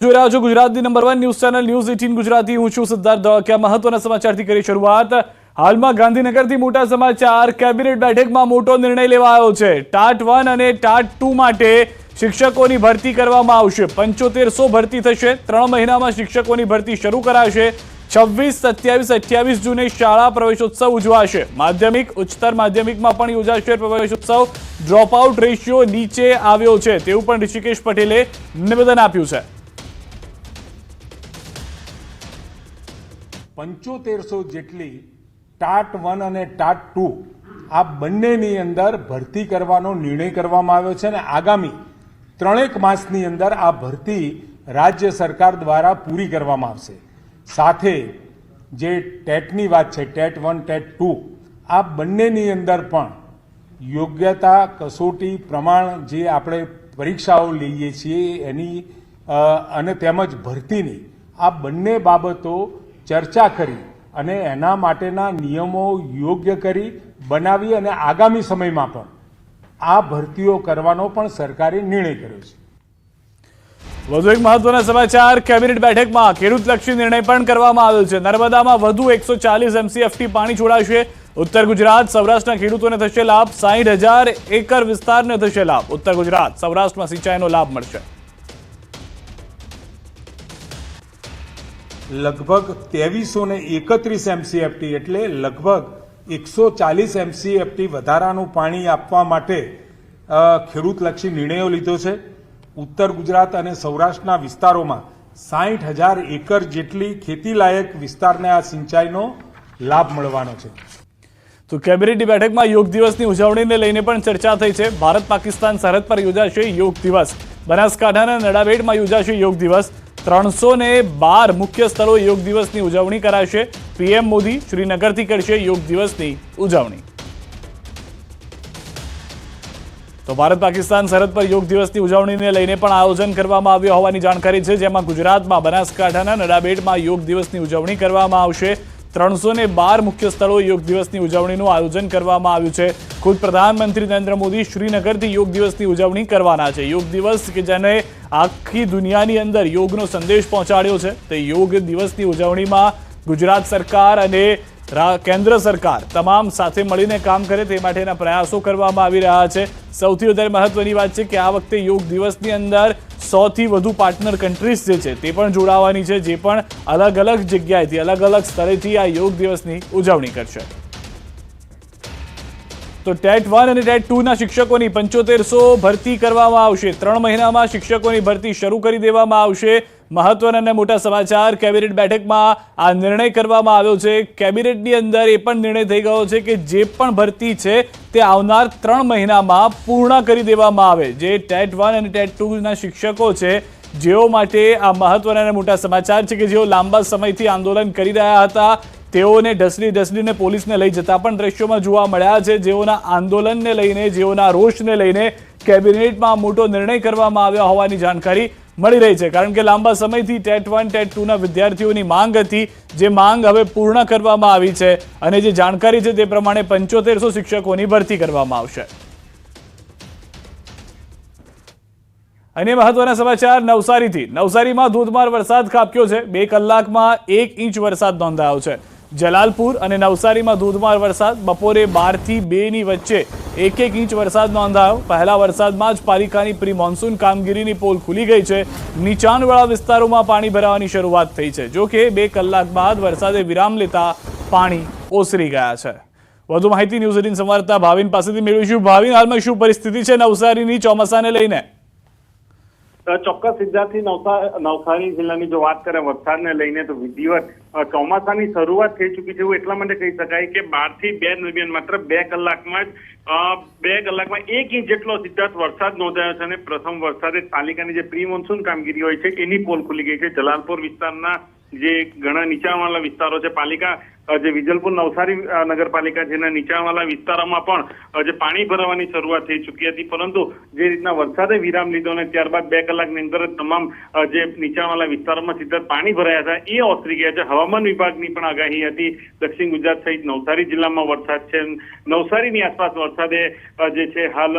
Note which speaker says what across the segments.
Speaker 1: જોઈ રહ્યા છો ગુજરાતની number 1 news channel news 18 Gujarati. હું છું સિદ્ધાર્થ ધોળકિયા। મહત્વના સમાચારથી કરી શરૂઆત। હાલમાં ગાંધીનગરથી મોટા સમાચાર। કેબિનેટ બેઠકમાં મોટો નિર્ણય લેવાયો છે। ટાટ 1 અને ટાટ 2 માટે શિક્ષકોની ભરતી કરવામાં આવશે। 7500 ભરતી થશે। 3 મહિનામાં શિક્ષકોની ભરતી શરૂ કરાશે। 26, 27, 28 જૂને શાળા પ્રવેશોત્સવ ઉજવાશે। માધ્યમિક ઉચ્ચતર માધ્યમિકમાં પણ યોજાશે પ્રવેશોત્સવ। ડ્રોપઆઉટ રેશિયો નીચે આવ્યો છે તેવું પણ ઋષિકેશ પટેલે નિવેદન આપ્યું છે।
Speaker 2: 7500 જેટલી ટાટ 1 અને ટાટ 2 આ બંનેની અંદર ભરતી કરવાનો નિર્ણય કરવામાં આવ્યો છે અને આગામી 3 માસની અંદર આ ભરતી રાજ્ય સરકાર દ્વારા પૂરી કરવામાં આવશે। સાથે જે ટેટની વાત છે, ટેટ 1 ટેટ 2 આ બંનેની અંદર પણ યોગ્યતા કસોટી પ્રમાણ જે આપણે પરીક્ષાઓ લઈએ છીએ એની અને તેમજ ભરતીની આ બંને બાબતો ચર્ચા કરી અને એના માટેના નિયમો યોગ્ય કરી બનાવી અને આગામી સમયમાં પણ આ ભરતીઓ કરવાનો પણ સરકારે નિર્ણય કર્યો છે।
Speaker 1: વધુ એક મહત્વના સમાચાર। કેબિનેટ બેઠકમાં ખેડૂતલક્ષી નિર્ણય પણ કરવામાં આવ્યો છે। નર્મદામાં વધુ 140 MCFT પાણી છોડાશે। ઉત્તર ગુજરાત સૌરાષ્ટ્રના ખેડૂતોને થશે લાભ। 60,000 એકર વિસ્તારને થશે લાભ। ઉત્તર ગુજરાત સૌરાષ્ટ્રમાં સિંચાઈનો લાભ મળશે।
Speaker 2: લગભગ 2331 MCFT એટલે લગભગ 140 MCFT વધારાનું પાણી આપવા માટે ખેડૂતલક્ષી નિર્ણયો લીધો છે। ઉત્તર ગુજરાત અને સૌરાષ્ટ્રના વિસ્તારોમાં 60,000 એકર જેટલી ખેતીલાયક વિસ્તારને આ સિંચાઈનો લાભ મળવાનો છે।
Speaker 1: તો કેબિનેટની બેઠકમાં યોગ દિવસની ઉજવણીને લઈને પણ ચર્ચા થઈ છે। ભારત પાકિસ્તાન સરહદ પર યોજાશે યોગ દિવસ। બનાસકાંઠાના નડાબેટમાં યોજાશે યોગ દિવસ। 312 મુખ્ય સ્થળો યોગ દિવસની ઉજવણી કરાશે। પીએમ મોદી શ્રીનગરથી કરશે યોગ દિવસની ઉજવણી। તો ભારત પાકિસ્તાન સરહદ પર યોગ દિવસની ઉજવણીને લઈને પણ આયોજન કરવામાં આવ્યું હોવાની જાણકારી છે, જેમાં ગુજરાતમાં બનાસકાંઠાના નડાબેટમાં યોગ દિવસની ઉજવણી કરવામાં આવશે। 312 મુખ્ય સ્થળો યોગ દિવસની ઉજવણીનું આયોજન કરવામાં આવ્યું છે। ખુદ પ્રધાનમંત્રી નરેન્દ્ર મોદી શ્રીનગરથી યોગ દિવસની ઉજવણી કરવાના છે। યોગ દિવસ કે જેને આખી દુનિયાની અંદર યોગનો સંદેશ પહોંચાડ્યો છે, તે યોગ દિવસની ઉજવણીમાં ગુજરાત સરકાર અને કેન્દ્ર સરકાર તમામ સાથે મળીને કામ કરે તે માટેના પ્રયાસો કરવામાં આવી રહ્યા છે। સૌથી વધારે મહત્વની વાત છે કે આ વખતે યોગ દિવસની અંદર 100થી વધુ પાર્ટનર કન્ટ્રીઝ જે છે તે પણ જોડાવાની છે, જે પણ અલગ અલગ જગ્યાએથી અલગ અલગ સ્થળેથી આ યોગ દિવસની ઉજવણી કરશે। તો ટેટ 1 અને ટેટ 2 ના શિક્ષકોની 7500 ભરતી કરવામાં આવશે। 3 મહિનામાં શિક્ષકોની ભરતી શરૂ કરી દેવામાં આવશે। મહત્વના અને મોટા સમાચાર। કેબિનેટ બેઠકમાં આ નિર્ણય કરવામાં આવ્યો છે। કેબિનેટની અંદર એ પણ નિર્ણય થઈ ગયો છે કે જે પણ ભરતી છે તે આવનાર 3 મહિનામાં પૂર્ણ કરી દેવામાં આવે। જે ટેટ 1 અને ટેટ 2 ના શિક્ષકો છે જેઓ માટે આ મહત્વના અને મોટા સમાચાર છે કે જેઓ લાંબા સમયથી આંદોલન કરી રહ્યા હતા, તેઓને ઢસડીને પોલીસને લઈ જતા પણ દ્રશ્યોમાં જોવા મળ્યા છે। જેઓના આંદોલનને લઈને, જેઓના રોષને લઈને કેબિનેટમાં મોટો નિર્ણય કરવામાં આવ્યો હોવાની જાણકારી મળી રહી છે, કારણ કે લાંબા સમયથી ટેટ 1 ટેટ 2 ના વિદ્યાર્થીઓની માંગ હતી, જે માંગ હવે પૂર્ણ કરવામાં આવી છે અને જે જાણકારી છે તે પ્રમાણે 7500 શિક્ષકોની ભરતી કરવામાં આવશે। અન્ય મહત્વના સમાચાર નવસારીથી। નવસારીમાં ધોધમાર વરસાદ ખાબક્યો છે। 2 કલાકમાં 1 ઇંચ વરસાદ નોંધાયો છે। જલાલપુર અને નવસારીમાં ધોધમાર વરસાદ। બપોરે 12 થી 2 ની વચ્ચે 1 ઇંચ વરસાદ નોંધાયો। પહેલા વરસાદમાં જ પાલિકાની પ્રી મોન્સૂન કામગીરીની પોલ ખુલી ગઈ છે। નીચાણવાળા વિસ્તારોમાં પાણી ભરાવાની શરૂઆત થઈ છે। જો કે 2 કલાક બાદ વરસાદે વિરામ લેતા પાણી ઓસરી ગયા છે। વધુ માહિતી ન્યૂઝ 18 સંવાદદાતા ભાવિન પાસેથી મેળવીશું। ભાવિન, હાલમાં શું પરિસ્થિતિ છે નવસારીની ચોમાસાને લઈને?
Speaker 3: ચોક્કસ સિદ્ધાર્થથી નવસારી જિલ્લાની જો વાત કરીએ વરસાદને લઈને તો વિધિવત ચોમાસાની શરૂઆત થઈ ચૂકી છે। એવું એટલા માટે કહી શકાય કે 12 થી 2 દરમિયાન માત્ર 2 કલાકમાં જ 2 કલાકમાં 1 ઇંચ જેટલો સિદ્ધાર્થ વરસાદ નોંધાયો છે અને પ્રથમ વરસાદે પાલિકાની જે પ્રી મોન્સૂન કામગીરી હોય છે એની પોલ ખુલી ગઈ છે। જલાલપુર વિસ્તારના જે ઘણા નીચાણવાળા વિસ્તારો છે, પાલિકા જે વિજલપુર નવસારી નગરપાલિકા જેના નીચાણવાળા વિસ્તારોમાં પણ જે પાણી ભરાવાની શરૂઆત થઈ ચૂકી હતી, પરંતુ જે રીતના વરસાદે વિરામ લીધો અને ત્યારબાદ 2 કલાકની અંદર જ તમામ જે નીચાણવાળા વિસ્તારોમાં સીધા પાણી ભરાયા હતા એ ઓસરી ગયા છે. હવામાન વિભાગની પણ આગાહી હતી દક્ષિણ ગુજરાત સહિત નવસારી જિલ્લામાં વરસાદ છે. નવસારીની આસપાસ વરસાદે જે છે હાલ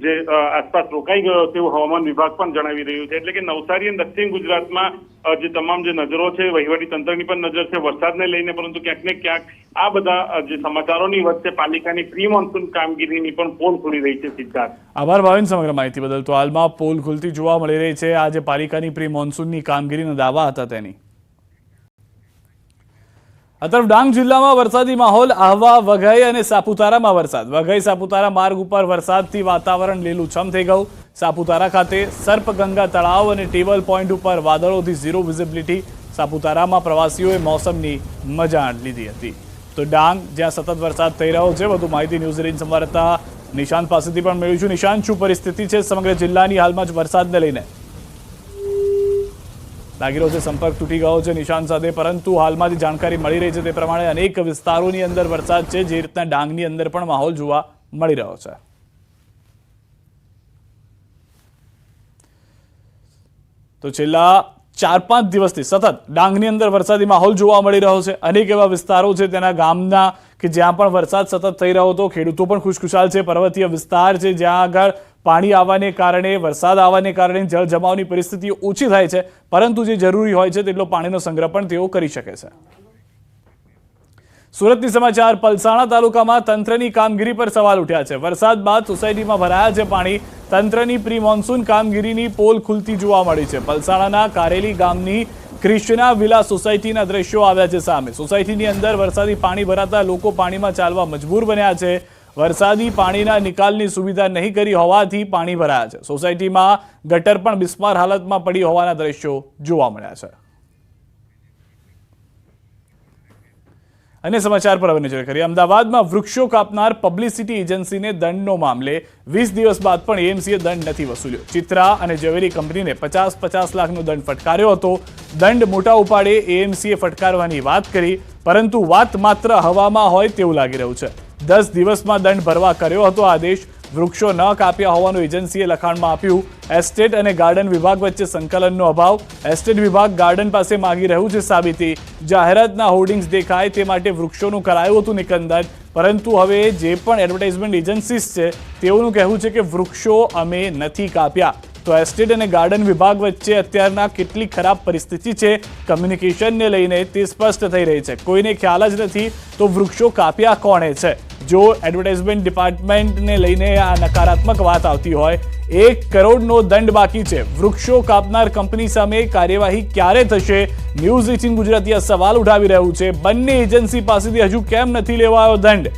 Speaker 3: જે આસપાસ રોકાઈ ગયો તેવું હવામાન વિભાગ પણ જણાવી રહ્યું છે. એટલે કે નવસારી અને દક્ષિણ ગુજરાતમાં જે તમામ જે નજરો છે, વહીવટી તંત્રની પણ નજર છે વરસાદને લઈને, પરંતુ ક્યાંક ને ક્યાંક આ બધા જે સમાચારોની વચ્ચે પાલિકાની પ્રી મોન્સૂન કામગીરીની પણ પોલ ખુલી રહી છે. સિદ્ધાર્થ,
Speaker 1: આભાર ભાવિન સમગ્ર માહિતી બદલ. તો હાલમાં પોલ ખુલતી જોવા મળી રહી છે. આજે પાલિકાની પ્રી મોન્સૂનની કામગીરીના દાવા હતા તેની. આ તરફ ડાંગ જિલ્લામાં વરસાદી માહોલ. આહવા, વઘઈ અને સાપુતારામાં વરસાદ. વઘઈ સાપુતારા માર્ગ ઉપર વરસાદથી વાતાવરણ લીલુંછમ થઈ ગયું. સાપુતારા ખાતે સર્પગંગા તળાવ અને ટેબલ પોઈન્ટ ઉપર વાદળોથી ઝીરો વિઝિબિલિટી. સાપુતારામાં પ્રવાસીઓએ મોસમની મજા લીધી હતી. તો ડાંગ જ્યાં સતત વરસાદ થઈ રહ્યો છે, વધુ માહિતી ન્યૂઝ 18 સંવાદદાતા નિશાંત પાસેથી પણ મેળવી છું. નિશાંત, શું પરિસ્થિતિ છે સમગ્ર જિલ્લાની હાલમાં જ વરસાદને લઈને? લાગી રહ્યો છે સંપર્ક તૂટી ગયો છે નિશાંત સાથે, પરંતુ હાલમાં જે જાણકારી મળી રહી છે તે પ્રમાણે અનેક વિસ્તારોની અંદર વરસાદ છે, જે રીતના ડાંગની અંદર પણ માહોલ જોવા મળી રહ્યો છે. તો છેલ્લા 4-5 દિવસથી સતત ડાંગની અંદર વરસાદી માહોલ જોવા મળી રહ્યો છે. અનેક એવા વિસ્તારો છે તેના ગામના કે જ્યાં પણ વરસાદ સતત થઈ રહ્યો હતો. ખેડૂતો પણ ખુશખુશાલ છે. પર્વતીય વિસ્તાર છે જ્યાં આગળ પાણી આવવાને કારણે, વરસાદ આવવાને કારણે જળ જમાવની પરિસ્થિતિ ઓછી થાય છે, પરંતુ જે જરૂરી હોય છે તેટલો પાણીનો સંગ્રહ પણ તેઓ કરી શકે છે. સુરતની સમાચાર. પલસાણા તાલુકામાં તંત્રની કામગીરી પર સવાલ ઉઠ્યા છે. વરસાદ બાદ સોસાયટીમાં ભરાયા છે પાણી. તંત્રની પ્રી મોન્સૂન કામગીરીની પોલ ખુલતી જોવા મળી છે. પલસાણાના કારેલી ગામની ક્રિશ્ચના વિલા સોસાયટીના દ્રશ્યો આવ્યા છે સામે. સોસાયટીની અંદર વરસાદી પાણી ભરાતા લોકો પાણીમાં ચાલવા મજબૂર બન્યા છે. વરસાદી પાણીના નિકાલની સુવિધા નહીં કરી હોવાથી પાણી ભરાયા છે. સોસાયટીમાં ગટર પણ બિસ્માર હાલતમાં પડી હોવાના દ્રશ્યો જોવા મળ્યા છે. અને સમાચાર પર હવે નજર કરીએ. અમદાવાદમાં વૃક્ષો કાપનાર પબ્લિસિટી એજન્સીને દંડનો મામલે 20 દિવસ બાદ પણ એએમસીએ દંડ નથી વસૂલ્યો. ચિત્રા અને ઝવેરી કંપનીને 50-50 લાખનો દંડ ફટકાર્યો હતો. દંડ મોટા ઉપાડે એએમસીએ ફટકારવાની વાત કરી, પરંતુ વાત માત્ર હવામાં હોય તેવું લાગી રહ્યું છે. 10 દિવસમાં દંડ ભરવા કર્યો હતો આદેશ. વૃક્ષો ન કાપ્યા હોવાનું એજન્સીએ લખાણમાં આપ્યું. એસ્ટેટ અને ગાર્ડન વિભાગ વચ્ચે સંકલનનો અભાવ. એસ્ટેટ વિભાગ ગાર્ડન પાસે માંગી રહ્યું છે સાબિતી. જાહેરાતના હોર્ડિંગ્સ દેખાય તે માટે વૃક્ષોનું કરાયું હતું નિકંદન, પરંતુ હવે જે પણ એડવર્ટાઇઝમેન્ટ એજન્સીસ છે તેઓનું કહેવું છે કે વૃક્ષો અમે નથી કાપ્યા. તો એસ્ટેટ અને ગાર્ડન વિભાગ વચ્ચે અત્યારના કેટલી ખરાબ પરિસ્થિતિ છે કમ્યુનિકેશનને લઈને તે સ્પષ્ટ થઈ રહી છે. કોઈને ખ્યાલ જ નથી તો વૃક્ષો કાપ્યા કોણે છે. જો એડવર્ટાઇઝમેન્ટ ડિપાર્ટમેન્ટને લઈને આ નકારાત્મક વાત આવતી હોય, 1 કરોડનો દંડ બાકી છે. વૃક્ષો કાપનાર કંપની સામે કાર્યવાહી ક્યારે થશે? ન્યૂઝ 18 ગુજરાતી આ સવાલ ઉઠાવી રહ્યું છે. બંને એજન્સી પાસેથી હજુ કેમ નથી લેવાયો દંડ?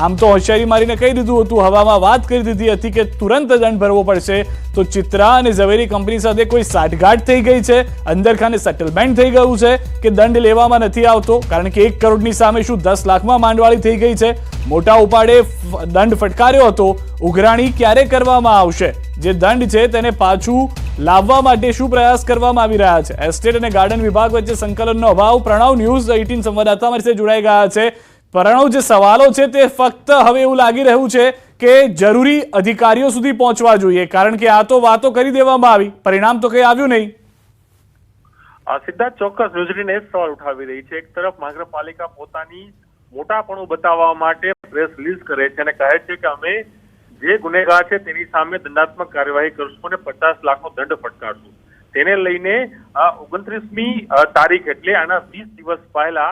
Speaker 1: આમ તો હોશિયારી મારીને કહી દીધું હતું, હવામાં વાત કરી દીધી હતી કે તુરંત દંડ ભરવો પડશે. તો ચિત્રા અને ઝવેરી કંપની સાથે કોઈ સાઠગાંઠ થઈ ગઈ છે? અંદરખાને સેટલમેન્ટ થઈ ગયું છે કે દંડ લેવામાં નથી આવતો? કારણ કે 1 કરોડની સામે શું 10 લાખમાં માંડવાળી થઈ ગઈ છે? મોટા ઉપાડે દંડ ફટકાર્યો હતો. ઉઘરાણી ક્યારે કરવામાં આવશે? જે દંડ છે તેને પાછું લાવવા માટે શું પ્રયાસ કરવામાં આવી રહ્યા છે? એસ્ટેટ અને ગાર્ડન વિભાગ વચ્ચે સંકલનનો અભાવ. પ્રણવ ન્યૂઝ 18 સંવાદદાતા અમારી સાથે જોડાઈ ગયા છે. પ્રણવ, જે સવાલો છે તે ફક્ત હવે એવું લાગી રહ્યું છે કે જરૂરી અધિકારીઓ સુધી પહોંચવા જોઈએ, કારણ કે આ તો વાતો કરી દેવામાં આવી, પરિણામ તો કંઈ આવ્યું નહીં.
Speaker 4: સિદ્ધાર્થ, ચોક્કસ ન્યૂઝ એ સવાલ ઉઠાવી રહી છે. એક તરફ મહાનગરપાલિકા પોતાની મોટાપણું બતાવવા માટે પ્રેસ રિલીઝ કરે છે અને કહે છે કે અમે જે ગુનેગાર છે તેની સામે દંડાત્મક કાર્યવાહી કરશું અને 50 લાખનો દંડ ફટકારશું. તેને લઈને 29મી તારીખ એટલે આના 20 દિવસ પહેલા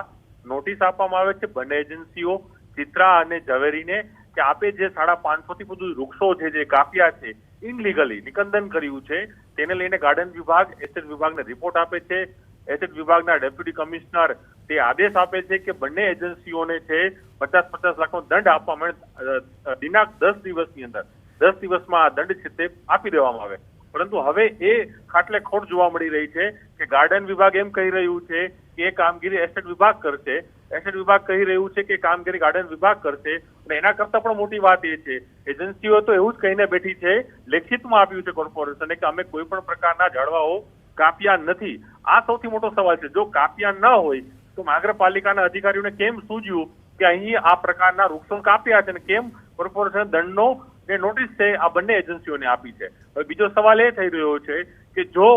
Speaker 4: નોટિસ આપવામાં આવે છે બંને એજન્સીઓ ચિત્રા અને ઝવેરીને કે આપે જે 550 થી વધુ વૃક્ષો છે જે કાપ્યા છે, ઇનલીગલી નિકંદન કર્યું છે, તેને લઈને ગાર્ડન વિભાગ એસ્ટેટ વિભાગને રિપોર્ટ આપે છે. એસ્ટેટ વિભાગના ડેપ્યુટી કમિશનર તે આદેશ આપે છે કે બંને એજન્સીઓને છે 50-50 લાખનો દંડ આપવા માટે દિનાંક 10 દિવસની અંદર 10 દિવસમાં આ દંડ છે તે આપી દેવામાં આવે. પરંતુ હવે એ ખાટલે ખોટ જોવા મળી રહી છે કે ગાર્ડન વિભાગ એમ કહી રહ્યું છે કે એ કામગીરી એસ્ટેટ વિભાગ કરશે, એસ્ટેટ વિભાગ કહી રહ્યું છે કે કામગીરી ગાર્ડન વિભાગ કરશે. અને એના કરતા પણ મોટી વાત એ છે એજન્સીઓ તો એવું જ કહીને બેઠી છે, લેખિતમાં આપ્યું છે કોર્પોરેશને કે અમે કોઈ પણ પ્રકારના ઝાડવાઓ કાપ્યા નથી. આ સૌથી મોટો સવાલ છે. જો કાપ્યા ન હોય તો મહાનગરપાલિકાના અધિકારીઓને કેમ સૂઝ્યું કે અહીં આ પ્રકારના વૃક્ષો કાપ્યા છે અને કેમ કોર્પોરેશન દંડનો જે નોટિસ છે આ બંને એજન્સીઓને આપી છે? હવે બીજો સવાલ એ થઈ રહ્યો છે કે જો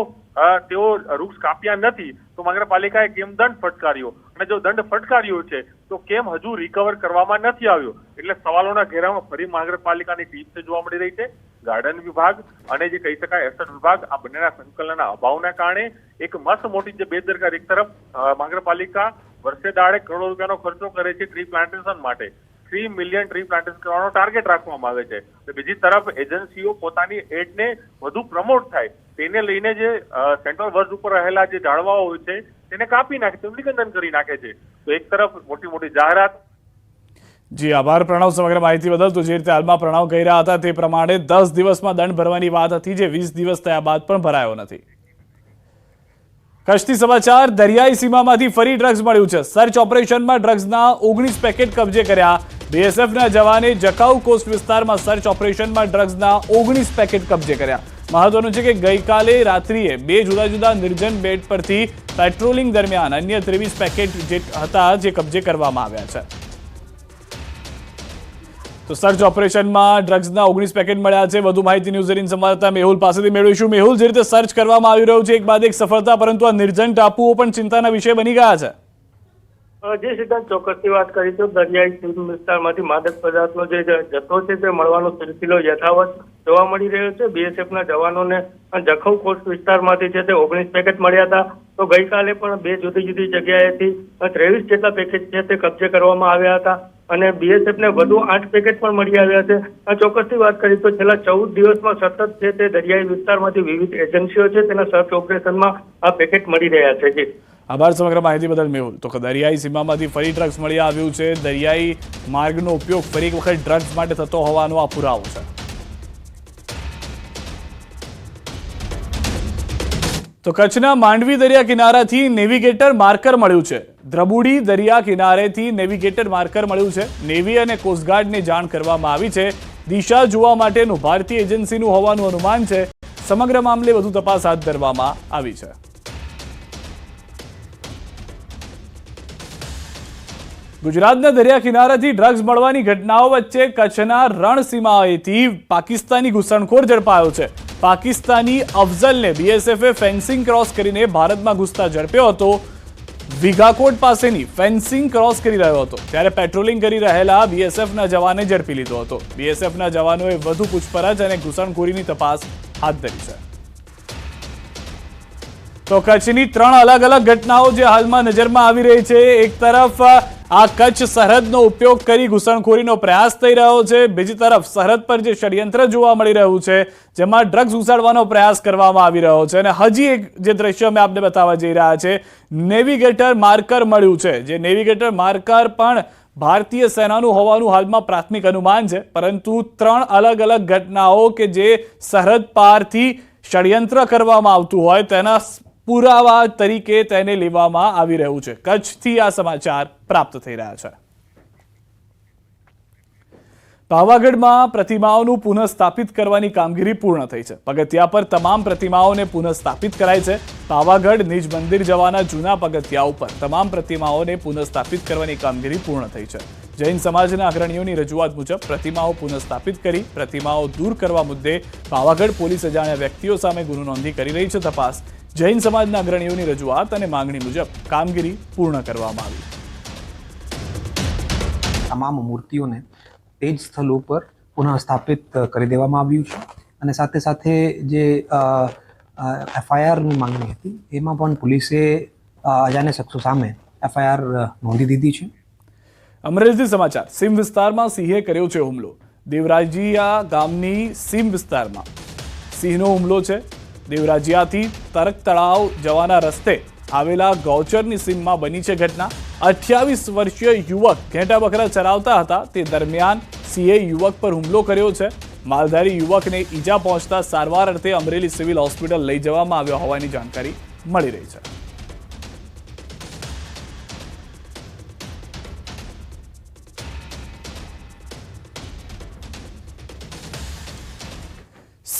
Speaker 4: તેઓ વૃક્ષ કાપ્યા નથી તો મહાનગરપાલિકાએ કેમ દંડ ફટકાર્યો, અને જો દંડ ફટકાર્યો છે તો કેમ હજુ રિકવર કરવામાં નથી આવ્યો? એટલે સવાલોના ઘેરામાં ફરી મહાનગરપાલિકાની ટીમ જોવા મળી રહી છે. ગાર્ડન વિભાગ અને જે કહી શકાય એસેટ વિભાગ, આ બંનેના સંકલનના અભાવના કારણે એક મસ્ત મોટી જે બેદરકારી, એક તરફ મહાનગરપાલિકા વર્ષે દાડે કરોડો રૂપિયાનો ખર્ચો કરે છે ટ્રી પ્લાન્ટેશન માટે, 3 મિલિયન ટ્રી પ્લાન્ટેશન કરવાનો ટાર્ગેટ રાખવામાં આવે છે, તો બીજી તરફ એજન્સીઓ પોતાની એડને વધુ પ્રમોટ થાય તેને લઈને જે સેન્ટ્રલ વર્ગ ઉપર રહેલા જે ઝાડવાઓ હોય છે તેને કાપી નાખે, તેનું નિકંદન કરી નાખે છે. તો એક તરફ મોટી મોટી જાહેરાત.
Speaker 1: જી આભાર પ્રણવ સમગ્ર માહિતી બદલ. તો જે રીતે હાલમાં પ્રણવ કહી રહ્યા હતા તે પ્રમાણે 10 દિવસમાં દંડ ભરવાની વાત હતી, જે 20 દિવસ થયા બાદ પણ ભરાયો નથી. કચ્છથી સમાચાર. દરિયાઈ સીમામાંથી ફરી ડ્રગ્સ મળ્યું છે. સર્ચ ઓપરેશનમાં ડ્રગ્સના 19 પેકેટ કબજે કર્યા. બીએસએફના જવાને જકાઉ કોસ્ટ વિસ્તારમાં સર્ચ ઓપરેશનમાં ડ્રગ્સના 19 પેકેટ કબજે કર્યા. મહત્વનું છે કે ગઈકાલે રાત્રિએ 2 જુદા જુદા નિર્જન બેટ પરથી પેટ્રોલિંગ દરમિયાન અન્ય 23 પેકેટ જે હતા જે કબજે કરવામાં આવ્યા છે. તો સર્ચ ઓપરેશનમાં ડ્રગ્સના 19 પેકેટ મળ્યા છે. વધુ માહિતી ન્યૂઝ 18 સંવાદદાતા મેહુલ પાસેથી મેળવીશું. મેહુલ, જે રીતે સર્ચ કરવામાં આવી રહ્યું છે એક બાદ એક સફળતા, પરંતુ આ નિર્જન ટાપુઓ પણ ચિંતાના વિષય બની ગયા છે.
Speaker 5: જે સિદ્ધાંત ચોક્કસથી વાત કરી તો દરિયાઈ સીમ વિસ્તારમાંથી માદક પદાર્થનો જે જથ્થો છે તે મળવાનો સિલસિલો યથાવત જોવા મળી રહ્યો છે. બીએસએફના જવાનોને જખૌ કોસ્ટ વિસ્તારમાંથી છે તે 19 પેકેટ મળ્યા હતા. તો ગઈકાલે પણ 2 જુદી જુદી જગ્યાએથી 23 જેટલા પેકેટ છે તે કબજે કરવામાં આવ્યા હતા, અને બીએસએફને વધુ 8 પેકેટ પણ મળી આવ્યા છે. ચોક્કસથી વાત કરી તો છેલ્લા 14 દિવસમાં સતત છે તે દરિયાઈ વિસ્તારમાંથી વિવિધ એજન્સીઓ છે તેના સર્ચ ઓપરેશનમાં આ પેકેટ મળી રહ્યા છે. જી
Speaker 1: આભાર સમગ્ર માહિતી બદલ મેહુલ. તો દરિયાઈ સીમામાંથી ફરી ડ્રગ્સ મળી આવ્યું છે. દરિયાઈ માર્ગનો ઉપયોગ ફરી એક વખત ડ્રગ્સ માટે થતો હોવાનો આ પુરાવો છે. તો કચ્છના માંડવી દરિયા કિનારાથી નેવિગેટર માર્કર મળ્યું છે. દ્રબુડી દરિયા કિનારેથી નેવિગેટર માર્કર મળ્યું છે. નેવી અને કોસ્ટગાર્ડને જાણ કરવામાં આવી છે. દિશા જોવા માટેનું ભારતીય એજન્સીનું હોવાનું અનુમાન છે. સમગ્ર મામલે વધુ તપાસ હાથ ધરવામાં આવી છે. ગુજરાતના દરિયા કિનારાથી ડ્રગ્સ મળવાની ઘટનાઓ વચ્ચે કચ્છના રણસીમાએથી પાકિસ્તાની ઘૂસણખોર ઝડપાયો છે. પાકિસ્તાની અફઝલને બીએસએફે ફેન્સિંગ ક્રોસ કરીને ભારતમાં ઘૂસતા ઝડપ્યો હતો. વિઘાકોટ પાસેની ફેન્સિંગ ક્રોસ કરી રહ્યો હતો ત્યારે પેટ્રોલિંગ કરી રહેલા બીએસએફના જવાને ઝડપી લીધો હતો. બીએસએફના જવાનોએ વધુ પૂછપરછ અને ઘૂસણખોરીની તપાસ હાથ ધરી છે. તો કચ્છની 3 અલગ અલગ ઘટનાઓ જે હાલમાં નજરમાં આવી રહી છે. એક તરફ આ કચ્છ સરહદનો ઉપયોગ કરી ઘૂસણખોરીનો પ્રયાસ થઈ રહ્યો છે, બીજી તરફ સરહદ પર જે ષડયંત્ર જોવા મળી રહ્યું છે જેમાં ડ્રગ્સ ઘુસાડવાનો પ્રયાસ કરવામાં આવી રહ્યો છે. અને હજી એક જે દ્રશ્ય અમે આપને બતાવવા જઈ રહ્યા છે, નેવિગેટર માર્કર મળ્યું છે. જે નેવિગેટર માર્કર પણ ભારતીય સેનાનું હોવાનું હાલમાં પ્રાથમિક અનુમાન છે, પરંતુ 3 અલગ અલગ ઘટનાઓ કે જે સરહદ પારથી ષડયંત્ર કરવામાં આવતું હોય તેના પુરાવા તરીકે તેને લેવામાં આવી રહ્યું છે. કચ્છથી આ સમાચાર પ્રાપ્ત થઈ રહ્યા છે. પાવાગઢમાં પ્રતિમાઓનું પુનઃસ્થાપિત કરવાની કામગીરી પૂર્ણ થઈ છે. પગથિયા પર તમામ પ્રતિમાઓને પુનઃસ્થાપિત કરાઈ છે. પાવાગઢ નિજ મંદિર જવાના જૂના પગથિયા ઉપર તમામ પ્રતિમાઓને પુનઃસ્થાપિત કરવાની કામગીરી પૂર્ણ થઈ છે. જૈન સમાજના અગ્રણીઓની રજૂઆત મુજબ પ્રતિમાઓ પુનઃસ્થાપિત કરી પ્રતિમાઓ દૂર કરવા મુદ્દે પાવાગઢ પોલીસ અજાણ્યા વ્યક્તિઓ સામે ગુનો નોંધી કરી રહી છે તપાસ. જૈન સમાજના અગ્રણીઓની રજૂઆત અને માંગણી મુજબ કામગીરી પૂર્ણ કરવામાં આવી.
Speaker 6: તમામ મૂર્તિઓને તે જ સ્થળ ઉપર પુનઃ સ્થાપિત કરી દેવામાં આવ્યું છે, અને સાથે સાથે જે એફઆઈઆરની માંગણી હતી એમાં પણ પોલીસે અજાણ્યા શખ્સો સામે એફઆઈઆર નોંધી દીધી છે.
Speaker 1: અમરેલીથી સમાચાર. સીમ વિસ્તારમાં સિંહે કર્યો છે હુમલો. દેવરાજીયા ગામની સીમ વિસ્તારમાં સિંહનો હુમલો છે. દેવરાજીયાથી તરક તળાવ જવાના રસ્તે આવેલા ગૌચરની સીમમાં બની છે ઘટના. 28 વર્ષીય યુવક ઘેટા બકરા ચરાવતા હતા તે દરમિયાન સિંહે યુવક પર હુમલો કર્યો છે. માલધારી યુવકને ઈજા પહોંચતા સારવાર અર્થે અમરેલી સિવિલ હોસ્પિટલ લઈ જવામાં આવ્યો હોવાની જાણકારી મળી રહી છે.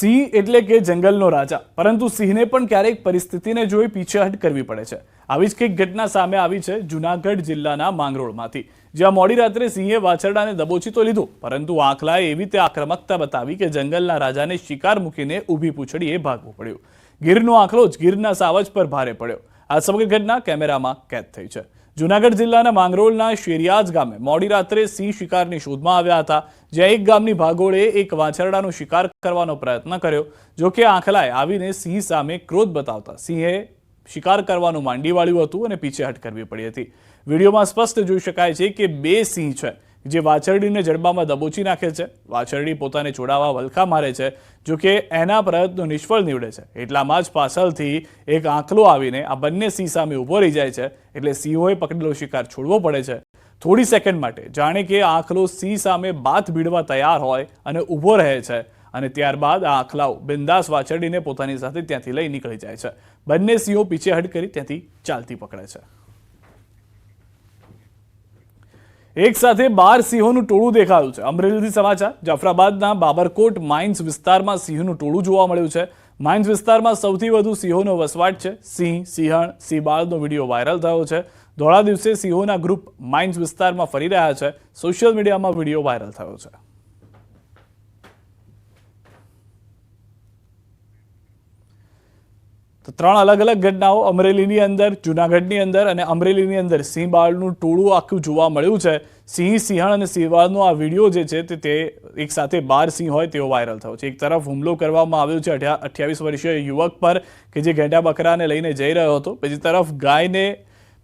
Speaker 1: સિંહ એટલે કે જંગલનો રાજા, પરંતુ સિંહને પણ ક્યારેક પરિસ્થિતિને જોઈ પીછેહટ કરવી પડે છે. આવી જ કંઈક ઘટના સામે આવી છે જૂનાગઢ જિલ્લાના માંગરોળમાંથી, જ્યાં મોડી રાત્રે સિંહે વાછરડાને દબોચી તો લીધું, પરંતુ આખલાએ એવી રીતે આક્રમકતા બતાવી કે જંગલના રાજાને શિકાર મૂકીને ઊભી પૂંછડીએ ભાગવું પડ્યું. ગીરનો આખલો જ ગીરના સાવજ પર ભારે પડ્યો. આ સમગ્ર ઘટના કેમેરામાં કેદ થઈ છે. જૂનાગઢ જિલ્લાના માંગરોળના શેરિયાજ ગામે મોડી રાત્રે સિંહ શિકારની શોધમાં આવ્યા હતા, જ્યાં એક ગામની ભાગોળે એક વાછરડાનો શિકાર કરવાનો પ્રયત્ન કર્યો. જોકે આખલાએ આવીને સિંહ સામે ક્રોધ બતાવતા સિંહે શિકાર કરવાનું માંડી વાળ્યું હતું અને પીછેહટ કરવી પડી હતી. વિડીયોમાં સ્પષ્ટ જોઈ શકાય છે કે બે સિંહ છે જે વાછરડીને જડબામાં દબોચી નાખે છે. વાછરડી પોતાને છોડાવવા વલખા મારે છે, જોકે એના પ્રયત્નો નિષ્ફળ નીવડે છે. એટલામાં જ પાછળથી એક આંખલો આવીને આ બંને સિંહ સામે ઊભો રહી જાય છે, એટલે સિંહોએ પકડેલો શિકાર છોડવો પડે છે. થોડી સેકન્ડ માટે જાણે કે આંખલો સિંહ સામે બાથ ભીડવા તૈયાર હોય અને ઊભો રહે છે, અને ત્યારબાદ આ આંખલાઓ બિંદાસ વાછરડીને પોતાની સાથે ત્યાંથી લઈ નીકળી જાય છે. બંને સિંહો પીછેહટ કરી ત્યાંથી ચાલતી પકડે છે. એક સાથે 12 સિંહોનું ટોળું દેખાયું છે. અમરેલીથી સમાચાર. જાફરાબાદના બાબરકોટ માઇન્સ વિસ્તારમાં સિંહનું ટોળું જોવા મળ્યું છે. માઇન્સ વિસ્તારમાં સૌથી વધુ સિંહોનો વસવાટ છે. સિંહ, સિંહણ, સિંહબાળનો વિડીયો વાયરલ થયો છે. ધોળા દિવસે સિંહોના ગ્રુપ માઇન્સ વિસ્તારમાં ફરી રહ્યા છે. સોશિયલ મીડિયામાં વિડીયો વાયરલ થયો છે. તો 3 અલગ અલગ ઘટનાઓ અમરેલીની અંદર, જૂનાગઢની અંદર અને અમરેલીની અંદર સિંહબાળનું ટોળું આખું જોવા મળ્યું છે. સિંહ, સિંહણ અને સિંહબાળનો આ વિડીયો જે છે તે એક સાથે 12 સિંહ હોય તેવો વાયરલ થયો છે. એક તરફ હુમલો કરવામાં આવ્યો છે 28 વર્ષીય યુવક પર કે જે ઘેટા બકરાને લઈને જઈ રહ્યો હતો. બીજી તરફ ગાયને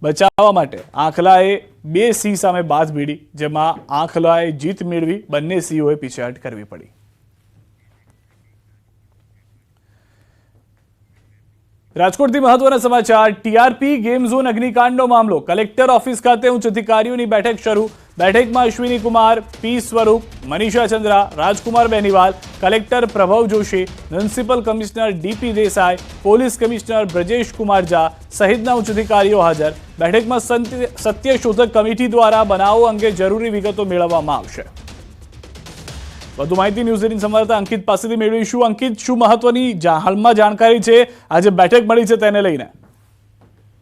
Speaker 1: બચાવવા માટે આંખલાએ બે સિંહ સામે બાથ ભીડી, જેમાં આંખલાએ જીત મેળવી. બંને સિંહોએ પીછેહટ કરવી પડી. રાજકોટથી મહત્વના સમાચાર. ટીઆરપી ગેમ ઝોન અગ્નિકાંડનો મામલો. કલેક્ટર ઓફિસ ખાતે ઉચ્ચ અધિકારીઓની બેઠક શરૂ. બેઠકમાં Ashwini Kumar, P Swaroop, Manisha Chandra, Rajkumar Beniwal, collector Prabhav Joshi, municipal commissioner DP Desai, police commissioner Brajesh Kumar Jha સહિતના ઉચ્ચ અધિકારીઓ હાજર. બેઠકમાં સત્યશોધક કમિટી દ્વારા બનાવો અંગે જરૂરી વિગતો મેળવવામાં આવશે. વધુ માહિતી ન્યૂઝ 18 સંવાદદાતા અંકિત પાસેથી મેળવીશું. અંકિત, શું મહત્વની હાલમાં જાણકારી છે આજે બેઠક મળી છે તેને લઈને?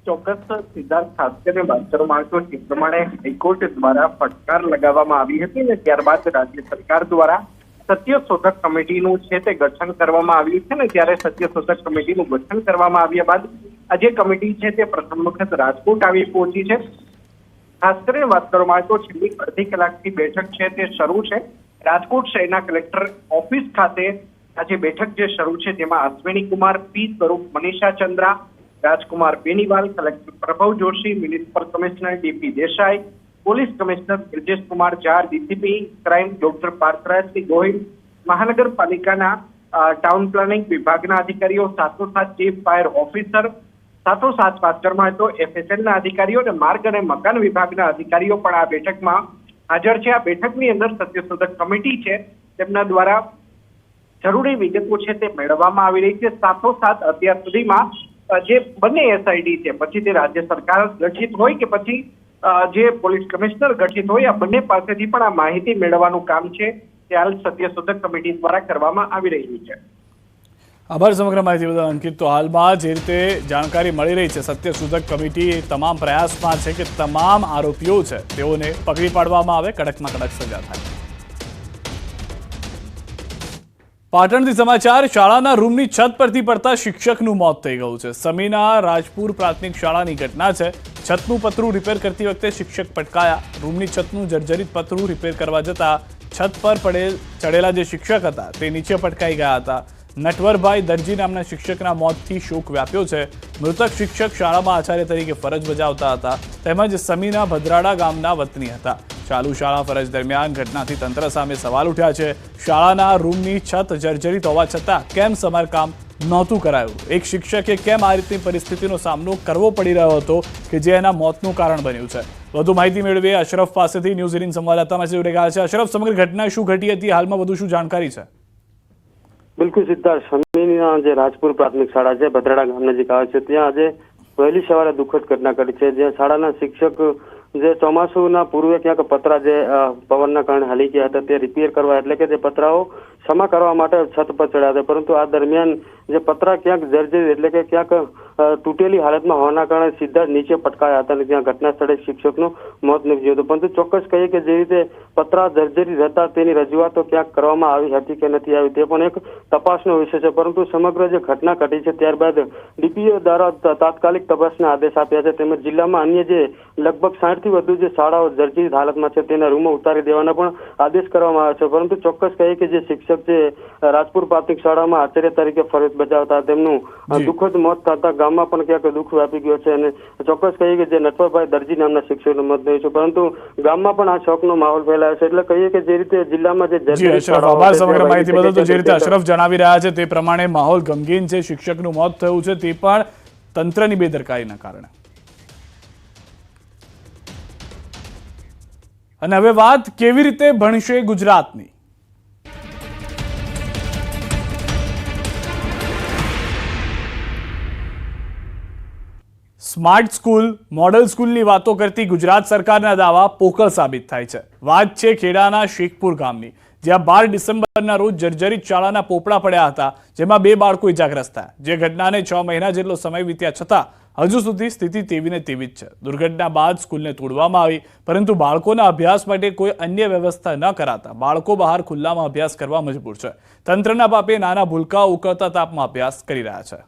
Speaker 7: ચોક્કસ સિદ્ધાર્થ, ખાસ કરીને વાત કરવામાં આવે તો તે પ્રમાણે હાઈકોર્ટ દ્વારા ફટકાર લગાવવામાં આવી હતી અને ત્યારબાદ રાજ્ય સરકાર દ્વારા સત્યશોધક કમિટીનું છે તે ગઠન કરવામાં આવ્યું છે ને ત્યારે સત્યશોધક કમિટીનું ગઠન કરવામાં આવ્યા બાદ આ જે કમિટી છે તે પ્રથમ વખત રાજકોટ આવી પહોંચી છે. ખાસ કરીને વાત કરવામાં આવે તો છેલ્લી અડધી કલાકથી બેઠક છે તે શરૂ છે. રાજકોટ શહેરના કલેક્ટર ઓફિસ ખાતે આજે બેઠક જે શરૂ છે તેમાં Ashwini Kumar, P Swaroop, Manisha Chandra, Rajkumar Beniwal, collector Prabhav Joshi, municipal commissioner DP Desai, police commissioner Brajesh Kumar Jha, DCP crime doctor Parthrajsinh Gohil, મહાનગરપાલિકાના ટાઉન પ્લાનિંગ વિભાગના અધિકારીઓ, સાથોસાથ ચીફ ફાયર ઓફિસર, સાથોસાથ વાત કરવામાં આવે તો એફએસએલના અધિકારીઓ અને માર્ગ અને મકાન વિભાગના અધિકારીઓ પણ આ બેઠકમાં હાજર છે. આ બેઠકની અંદર સત્યશોધક કમિટી છે તેમના દ્વારા જરૂરી વિગતો છે તે મેળવવામાં આવી રહી છે. સાથોસાથ અત્યાર સુધીમાં જે બંને એસઆઈડી છે, પછી તે રાજ્ય સરકાર ગઠિત હોય કે પછી જે પોલીસ કમિશનર ગઠિત હોય, આ બંને પાસેથી પણ આ માહિતી મેળવવાનું કામ છે તે હાલ સત્યશોધક કમિટી દ્વારા કરવામાં આવી રહ્યું છે.
Speaker 1: આભાર સમગ્ર માહિતી બદલ અંકિત. તો હાલમાં જે રીતે જાણકારી મળી રહી છે, સત્યશોધક કમિટી તમામ પ્રયાસમાં છે કે તમામ આરોપીઓ છે તેઓને પકડી પાડવામાં આવે, કડકમાં કડક સજા થાય. પાટણથી સમાચાર. શાળાના રૂમની છત પરથી પડતા શિક્ષકનું મોત થઈ ગયું છે. સમીના રાજપુર પ્રાથમિક શાળાની ઘટના છે. છતનું પતરું રિપેર કરતી વખતે શિક્ષક પટકાયા. રૂમની છતનું જર્જરિત પતરું રિપેર કરવા જતા છત પર ચડેલા જે શિક્ષક હતા તે નીચે પટકાઈ ગયા હતા. નટવરભાઈ દરજી નામના શિક્ષકના મોતથી શોક વ્યાપ્યો છે. મૃતક શિક્ષક શાળામાં આચાર્ય તરીકે ફરજ બજાવતા હતા, તેમજ સમીના ભદ્રાડા ગામના વતની હતા. ચાલુ શાળા ફરજ દરમિયાન ઘટનાથી તંત્ર સામે સવાલ ઉઠ્યા છે. શાળાના રૂમની છત જર્જરિત હોવા છતાં કેમ સમારકામ નહોતું કરાયું? એક શિક્ષકે કેમ આ રીતની પરિસ્થિતિનો સામનો કરવો પડી રહ્યો હતો કે જે એના મોતનું કારણ બન્યું છે? વધુ માહિતી મેળવીએ અશરફ પાસેથી. ન્યૂઝ 18 સંવાદદાતામાં જોડાઈ ગયા છે. અશરફ, સમગ્ર ઘટના શું ઘટી હતી? હાલમાં વધુ શું જાણકારી છે?
Speaker 8: બિલકુલ સિદ્ધાર્થ, સમીના જે રાજપુર પ્રાથમિક શાળા છે, ભદ્રાડા ગામ નજીક આવે છે, ત્યાં આજે વહેલી સવારે દુઃખદ ઘટના ઘટી છે, જ્યાં શાળાના શિક્ષક જે ચોમાસુના પૂર્વે ક્યાંક પતરા જે પવનના કારણે હાલી ગયા હતા તે રિપેર કરવા એટલે કે જે પતરાઓ ક્ષમા કરવા માટે છત પર ચડ્યા હતા, પરંતુ આ દરમિયાન જે પતરા ક્યાંક જર્જરિત એટલે કે ક્યાંક તૂટેલી હાલતમાં હોવાના કારણે સીધા જ નીચે પટકાયા હતા અને ત્યાં ઘટના સ્થળે શિક્ષકનું મોત નીપજ્યું હતું. પરંતુ ચોક્કસ કહીએ કે જે રીતે પતરા જર્જરિત હતા તેની રજૂઆતો ક્યાંક કરવામાં આવી હતી કે નથી આવી તે પણ એક તપાસનો વિષય છે. પરંતુ સમગ્ર જે ઘટના ઘટી છે ત્યારબાદ ડીપીઓ દ્વારા તાત્કાલિક તપાસના આદેશ આપ્યા છે, તેમજ જિલ્લામાં અન્ય જે લગભગ 60 થી વધુ જે શાળાઓ જર્જરિત હાલતમાં છે તેના રૂમો ઉતારી દેવાના પણ આદેશ કરવામાં આવ્યો છે. પરંતુ ચોક્કસ કહીએ કે જે શિક્ષક જે રાજપુર પ્રાથમિક શાળામાં આચાર્ય તરીકે ફરજ બજાવતા તેમનું દુઃખદ મોત થતા ગામમાં પણ ક્યાંક દુઃખ વ્યાપી ગયો છે અને ચોક્કસ કહીએ કે જે નટવરભાઈ દરજી નામના શિક્ષકનું મોત થયું છે, પરંતુ ગામમાં પણ આ શોકનો માહોલ ફેલાયો છે. એટલે કહીએ કે જે રીતે જિલ્લામાં જે
Speaker 1: જી અશરફ, આભાર સમગ્ર માહિતી બદલ. તો જે રીતે અશરફ જણાવી રહ્યા છે તે પ્રમાણે માહોલ ગમગીન છે. શિક્ષકનું મોત થયું છે તે પણ તંત્રની બેદરકારીના કારણે. અને હવે વાત કેવી રીતે ભણશે ગુજરાતની. સ્માર્ટ સ્કૂલ, મોડલ સ્કૂલની વાતો કરતી ગુજરાત સરકારના દાવા પોકળ સાબિત થાય છે. વાત છે ખેડાના શેખપુર ગામની, જ્યાં 12 ડિસેમ્બરના રોજ જર્જરિત શાળાના પોપડા પડ્યા હતા, જેમાં 2 બાળકો ઇજાગ્રસ્ત થયા. જે ઘટનાને 6 મહિના જેટલો સમય વીત્યા છતાં હજુ સુધી સ્થિતિ તેવી ને તેવી જ છે. દુર્ઘટના બાદ સ્કૂલને તોડવામાં આવી, પરંતુ બાળકોના અભ્યાસ માટે કોઈ અન્ય વ્યવસ્થા ન કરાતા બાળકો બહાર ખુલ્લામાં અભ્યાસ કરવા મજબૂર છે. તંત્રના પાપે નાના ભૂલકાઓ ઉકળતા તાપમાં અભ્યાસ કરી રહ્યા છે.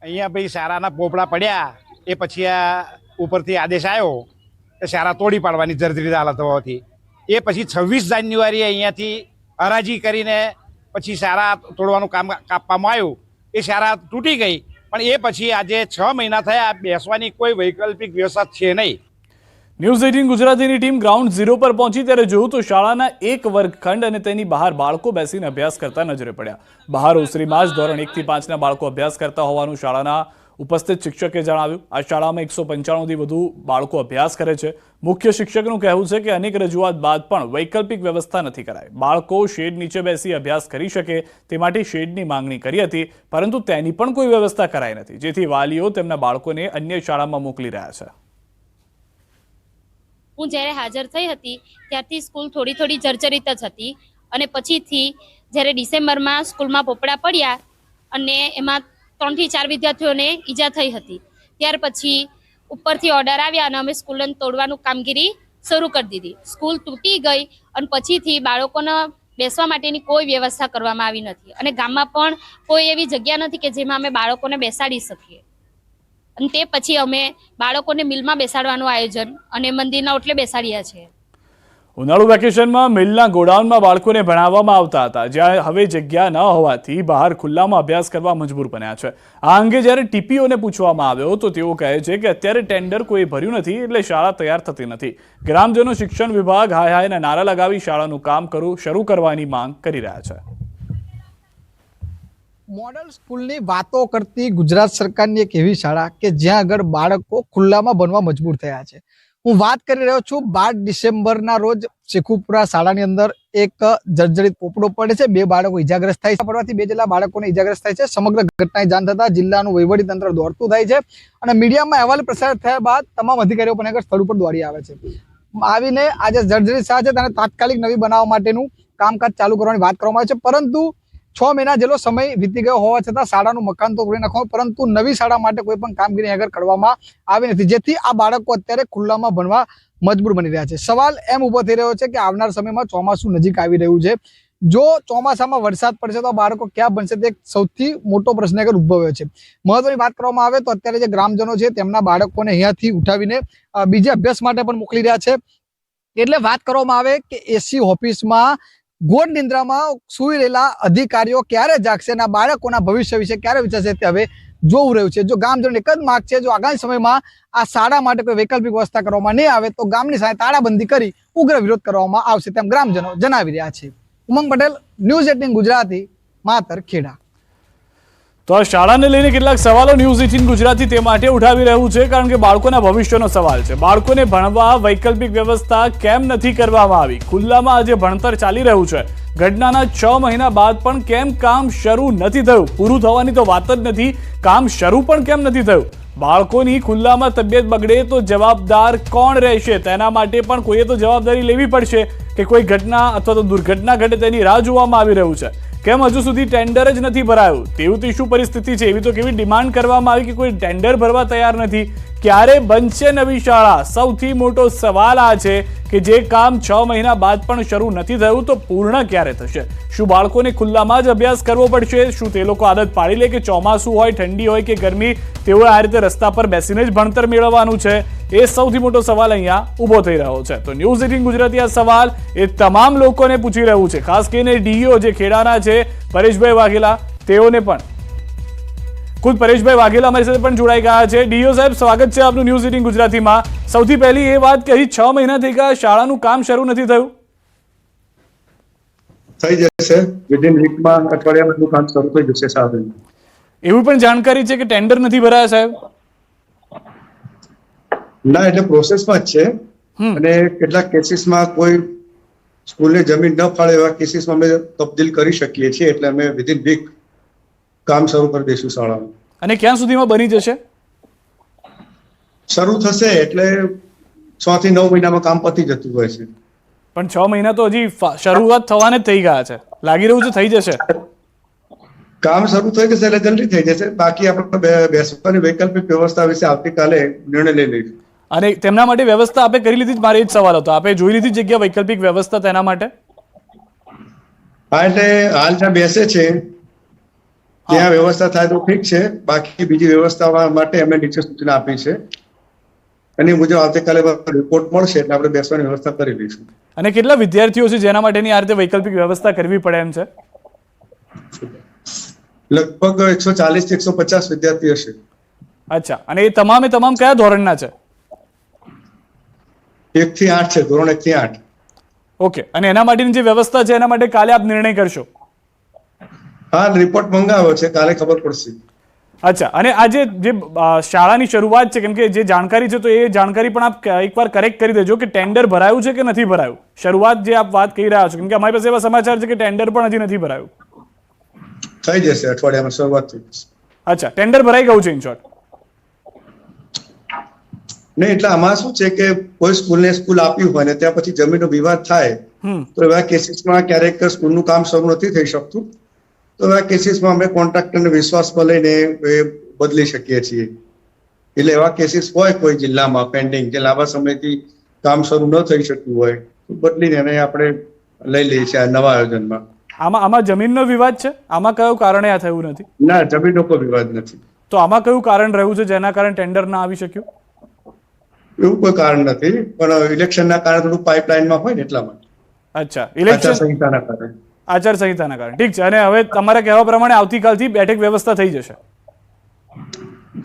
Speaker 9: અહીંયા ભાઈ શાળાના પોપડા પડ્યા એ પછી આ ઉપરથી આદેશ આવ્યો કે શાળા તોડી પાડવાની જર્જરિત હાલત હોવાથી એ પછી 26 જાન્યુઆરીએ અહીંયાથી હરાજી કરીને પછી શાળા તોડવાનું કામ કાપવામાં આવ્યું. એ શાળા તૂટી ગઈ, પણ એ પછી આજે 6 મહિના થયા બેસવાની કોઈ વૈકલ્પિક વ્યવસ્થા છે નહીં.
Speaker 1: ન્યૂઝ 18 ગુજરાતીની ટીમ ગ્રાઉન્ડ ઝીરો પર પહોંચી ત્યારે જોયું તો શાળાના એક વર્ગખંડ અને તેની બહાર બાળકો બેસીને અભ્યાસ કરતા નજરે પડ્યા. બહાર ઓસરીમાં જ ધોરણ 1 થી 5ના બાળકો અભ્યાસ કરતા હોવાનું શાળાના ઉપસ્થિત શિક્ષકે જણાવ્યું. આ શાળામાં 195થી વધુ બાળકો અભ્યાસ કરે છે. મુખ્ય શિક્ષકનું કહેવું છે કે અનેક રજૂઆત બાદ પણ વૈકલ્પિક વ્યવસ્થા નથી કરાઈ. બાળકો શેડ નીચે બેસી અભ્યાસ કરી શકે તે માટે શેડની માંગણી કરી હતી, પરંતુ તેની પણ કોઈ વ્યવસ્થા કરાઈ નથી, જેથી વાલીઓ તેમના બાળકોને અન્ય શાળામાં મોકલી રહ્યા છે.
Speaker 10: હું જ્યારે હાજર થઈ હતી ત્યારથી સ્કૂલ થોડી જર્જરિત જ હતી, અને પછીથી જ્યારે ડિસેમ્બરમાં સ્કૂલમાં પોપડા પડ્યા અને એમાં 3 થી 4 વિદ્યાર્થીઓને ઈજા થઈ હતી, ત્યાર પછી ઉપરથી ઓર્ડર આવ્યા અને અમે સ્કૂલને તોડવાનું કામગીરી શરૂ કરી દીધી. સ્કૂલ તૂટી ગઈ અને પછીથી બાળકોને બેસવા માટેની કોઈ વ્યવસ્થા કરવામાં આવી નથી, અને ગામમાં પણ કોઈ એવી જગ્યા નથી કે જેમાં અમે બાળકોને બેસાડી શકીએ. અને તે પછી અમે બાળકોને મિલમાં બેસાડવાનું આયોજન અને મંદિરના ઓટલે બેસાડ્યા છે.
Speaker 1: ઉનાળુ વેકેશનમાં મિલના ગોડાઉનમાં બાળકોને ભણાવવામાં આવતા હતા, જ્યાં હવે જગ્યા ન હોવાથી બહાર ખુલ્લામાં અભ્યાસ કરવા મજબૂર બન્યા છે. આ અંગે જ્યારે ટીપીઓને પૂછવામાં આવ્યો તો તેઓ કહે છે કે અત્યારે ટેન્ડર કોઈ ભર્યું નથી, એટલે શાળા તૈયાર થતી નથી. ગ્રામજનો શિક્ષણ વિભાગ હાય હાયના નારા લગાવી શાળાનું કામ શરૂ કરવાની માંગ કરી રહ્યા છે.
Speaker 11: મોડલ સ્કૂલની વાતો કરતી ગુજરાત સરકારની એક એવી શાળા કે જ્યાં આગળ બાળકો ખુલ્લામાં ભણવા મજબૂર થયા છે. હું વાત કરી રહ્યો છું 12 ડિસેમ્બરના રોજ શેખુપુરા શાળાની અંદર એક જર્જરિત પોપડો પડે છે. 2 બાળકો ઇજાગ્રસ્ત થાય છે. પડવાથી 2 જેટલા બાળકોને ઇજાગ્રસ્ત થાય છે. સમગ્ર ઘટનાની જાણ થતા જિલ્લાનું વહીવટી તંત્ર દોડતું થાય છે અને મીડિયામાં અહેવાલ પ્રસાર થયા બાદ તમામ અધિકારીઓ પણ આગળ સ્થળ ઉપર દોડી આવે છે. આવીને આજે જર્જરિત શાળા છે તેને તાત્કાલિક નવી બનાવવા માટેનું કામકાજ ચાલુ કરવાની વાત કરવામાં આવે છે, પરંતુ 6 મહિના જેટલો સમય વીતી ગયો હોવા છતાં શાળાનું મકાન તો તોડી નાખવામાં, પરંતુ નવી શાળા માટે કોઈ પણ કામગીરી આગળ કરવામાં આવી નથી, જેથી આ બાળકો અત્યારે ખુલ્લામાં ભણવા મજબૂર બની રહ્યા છે. સવાલ એમ ઉભો થઈ રહ્યો છે કે આવનાર સમયમાં ચોમાસું નજીક આવી રહ્યું છે, જો ચોમાસામાં વરસાદ પડશે તો બાળકો ક્યાં ભણશે તે સૌથી મોટો પ્રશ્ન આગળ ઉદ્ભવ્યો છે. મહત્વની વાત કરવામાં આવે તો અત્યારે જે ગ્રામજનો છે તેમના બાળકોને અહીંયાથી ઉઠાવીને બીજા અભ્યાસ માટે પણ મોકલી રહ્યા છે. એટલે વાત કરવામાં આવે કે એસી ઓફિસમાં ગોળ નિંદ્રામાં સૂઈ રહેલા અધિકારીઓ ક્યારે જાગશે અને બાળકોના ભવિષ્ય વિશે ક્યારે વિચારશે તે હવે જોવું રહ્યું છે. જો ગામજનો એક જ માગ છે, જો આગામી સમયમાં આ શાળા માટે કોઈ વૈકલ્પિક વ્યવસ્થા કરવામાં નહીં આવે તો ગામની સાથે તાળાબંધી કરી ઉગ્ર વિરોધ કરવામાં આવશે, તેમ ગ્રામજનો જણાવી રહ્યા છે. ઉમંગ પટેલ, ન્યૂઝ 18 ગુજરાતી, માતર, ખેડા.
Speaker 1: તો આ શાળાને લઈને કેટલાક સવાલો ન્યૂઝ 18 ગુજરાતી તે માટે ઉઠાવી રહ્યું છે, કારણ કે બાળકોના ભવિષ્યનો સવાલ છે. બાળકોને ભણવા વૈકલ્પિક વ્યવસ્થા કેમ નથી કરવામાં આવી? ખુલ્લામાં આજે ભણતર ચાલી રહ્યું છે. ઘટનાના 6 મહિના બાદ પણ કેમ કામ શરૂ નથી થયું? પૂરું થવાની તો વાત જ નથી, કામ શરૂ પણ કેમ નથી થયું? બાળકોની ખુલ્લામાં તબિયત બગડે તો જવાબદાર કોણ રહેશે? તેના માટે પણ કોઈએ તો જવાબદારી લેવી પડશે કે કોઈ ઘટના અથવા તો દુર્ઘટના ઘટે તેની રાહ જોવામાં આવી રહ્યું છે. કેમ હજુ સુધી ટેન્ડર જ નથી ભરાયું? તેવી શું પરિસ્થિતિ છે? એવી તો કેવી ડિમાન્ડ કરવામાં આવી કે કોઈ ટેન્ડર ભરવા તૈયાર નથી. ક્યારે બનશે નવી શાળા? સૌથી મોટો સવાલ આ છે કે જે કામ 6 મહિના બાદ પણ શરૂ નથી થયું તો પૂર્ણ ક્યારે થશે? શું બાળકોને ખુલ્લામાં જ અભ્યાસ કરવો પડશે? શું તે લોકો આદત પાડી લે કે ચોમાસું હોય, ઠંડી હોય કે ગરમી, તેઓએ આ રીતે રસ્તા પર બેસીને જ ભણતર મેળવવાનું છે? એ સૌથી મોટો સવાલ અહીંયા ઊભો થઈ રહ્યો છે. તો ન્યૂઝ 18 ગુજરાતી આ સવાલ એ તમામ લોકોને પૂછી રહ્યું છે, ખાસ કરીને ડીઈઓ જે ખેડાના છે પરેશભાઈ વાઘેલા, તેઓને પણ. ખુદ પરેશભાઈ વાઘેલા અમારી સાથે પણ જોડાઈ ગયા છે. ડીઈઓ સાહેબ, સ્વાગત છે આપનું ન્યૂઝ 18 ગુજરાતીમાં. સૌથી પહેલી એ વાત કે હજી 6 મહિના થઈ ગયા, શાળાનું કામ શરૂ નથી થયું.
Speaker 12: થઈ જશે, વિધિન વીકમાં, અઠવાડિયામાં કામ શરૂ થઈ જશે સાહેબ.
Speaker 1: એવી પણ જાણકારી છે કે ટેન્ડર નથી ભરાયા સાહેબ?
Speaker 12: ના, એટલે પ્રોસેસમાં જ છે. અને કેટલાક કેસીસમાં કોઈ સ્કૂલને જમીન ન ફાળે એવા કેસીસમાં અમે તબદીલ કરી શકીએ છીએ. એટલે અમે વિધિન વીક કામ શરૂ કરી દઈશું શાળામાં.
Speaker 1: અને ક્યાં સુધીમાં બની જશે?
Speaker 12: શરૂ થશે એટલે 6 થી 9 મહિનામાં કામ પતી જતું હોય છે.
Speaker 1: પણ 6 મહિના તો હજી શરૂઆત થવાને જ થઈ ગયા છે. લાગી રહ્યું છે થઈ જશે.
Speaker 12: કામ શરૂ થઈ જશે એટલે જલ્દી થઈ જશે. બાકી આપણે બેસવાની વૈકલ્પિક વ્યવસ્થા વિશે આવતીકાલે નિર્ણય લઈ લઈશું.
Speaker 1: અને તેમના માટે વ્યવસ્થા આપે કરી લીધી? મારે એ જ સવાલ હતો, આપે જોઈ લીધી જગ્યા વૈકલ્પિક વ્યવસ્થા તેના માટે?
Speaker 12: હા, એટલે હાલ જ્યાં બેસે છે ત્યાં વ્યવસ્થા થાય તો ઠીક છે. બાકી બીજી વ્યવસ્થા માટે અમે નીચે સૂચના આપી છે. એની મુજબ આવતીકાલે રિપોર્ટ મળશે એટલે આપણે બેસવાની વ્યવસ્થા કરી લઈશું.
Speaker 1: અને કેટલા વિદ્યાર્થીઓ છે જેના માટેની આ રીતે વૈકલ્પિક વ્યવસ્થા કરવી પડે એમ છે?
Speaker 12: લગભગ 140 થી 150 વિદ્યાર્થીઓ છે.
Speaker 1: અચ્છા, અને એ તમામે તમામ કયા ધોરણના છે?
Speaker 12: 1 થી 8 છે, ધોરણ 1 થી 8.
Speaker 1: ઓકે, અને એના માટેની જે વ્યવસ્થા છે એના માટે કાલે આપ નિર્ણય કરશો?
Speaker 12: હા, રિપોર્ટ મંગાવ્યો છે, કાલે ખબર પડશે.
Speaker 1: અચ્છા, અને આ જે શાળાની શરૂઆત છે, કેમ કે જે જાણકારી છે તો એ જાણકારી પણ આપ એકવાર કરેક્ટ કરી દેજો કે ટેન્ડર ભરાયું છે કે નથી ભરાયું. શરૂઆત જે આપ વાત કહી રહ્યા છો, કેમ કે અમારી પાસે એવા સમાચાર છે કે ટેન્ડર પણ હજી નથી ભરાયું.
Speaker 12: થઈ જશે, અઠવાડિયામાં શરૂઆત થઈ જશે.
Speaker 1: અચ્છા, ટેન્ડર ભરાઈ ગયું છે ઇન શોર્ટ?
Speaker 12: નહીં, એટલે આમાં શું છે કે કોઈ સ્કૂલને સ્કૂલ આપ્યું હોય ને ત્યાં પછી જમીનનો વિવાદ થાય તો એવા કેસીસમાં ક્યારેક સ્કૂલનું કામ શરૂ નથી થઈ શકતું. તો એવા કેસીસમાં અમે કોન્ટ્રાક્ટરને વિશ્વાસમાં લઈને બદલી શકીએ છીએ. એટલે એવા કેસીસ હોય કોઈ જિલ્લામાં પેન્ડિંગ, જે લાંબા સમયથી કામ શરૂ ન થઈ શકતું હોય તો બદલીને એને આપણે લઈ લઈએ છીએ આ નવા આયોજનમાં.
Speaker 1: આમાં જમીનનો વિવાદ છે? આમાં કયું કારણે આ થયું નથી?
Speaker 12: ના, જમીનનો કોઈ વિવાદ નથી.
Speaker 1: તો આમાં કયું કારણ રહ્યું છે જેના કારણે ટેન્ડર ના આવી શક્યું?
Speaker 12: એવું કોઈ કારણ નથી, પણ ઇલેક્શનના કારણે થોડું પાઇપલાઇનમાં હોય ને એટલા માટે.
Speaker 1: અચ્છા, ઇલેક્શન
Speaker 12: સંહિતાના કારણે.
Speaker 1: આચારસંહિતાના કારણે. ઠીક છે, અને હવે તમારા કહેવા પ્રમાણે આવતીકાલથી બેઠક વ્યવસ્થા થઈ જશે?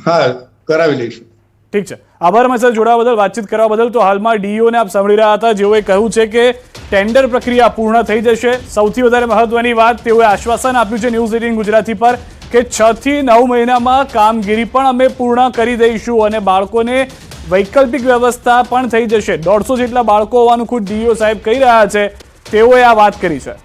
Speaker 12: હા, કરાવી લઈશું.
Speaker 1: ઠીક છે, આભાર અમારી સાથે જોડાવા બદલ, વાતચીત કરવા બદલ. તો હાલમાં ડીઈઓને આપ સાંભળી રહ્યા હતા, જેઓએ કહ્યું છે કે ટેન્ડર પ્રક્રિયા પૂર્ણ થઈ જશે. સૌથી વધારે મહત્વની વાત, તેઓએ આશ્વાસન આપ્યું છે ન્યૂઝ 18 ગુજરાતી પર કે 6 થી 9 મહિનામાં કામગીરી પણ અમે પૂર્ણ કરી દઈશું અને બાળકોને વૈકલ્પિક વ્યવસ્થા પણ થઈ જશે. 150 જેટલા બાળકો હોવાનું ખુદ ડીઈઓ સાહેબ કહી રહ્યા છે. તેઓએ આ વાત કરી છે.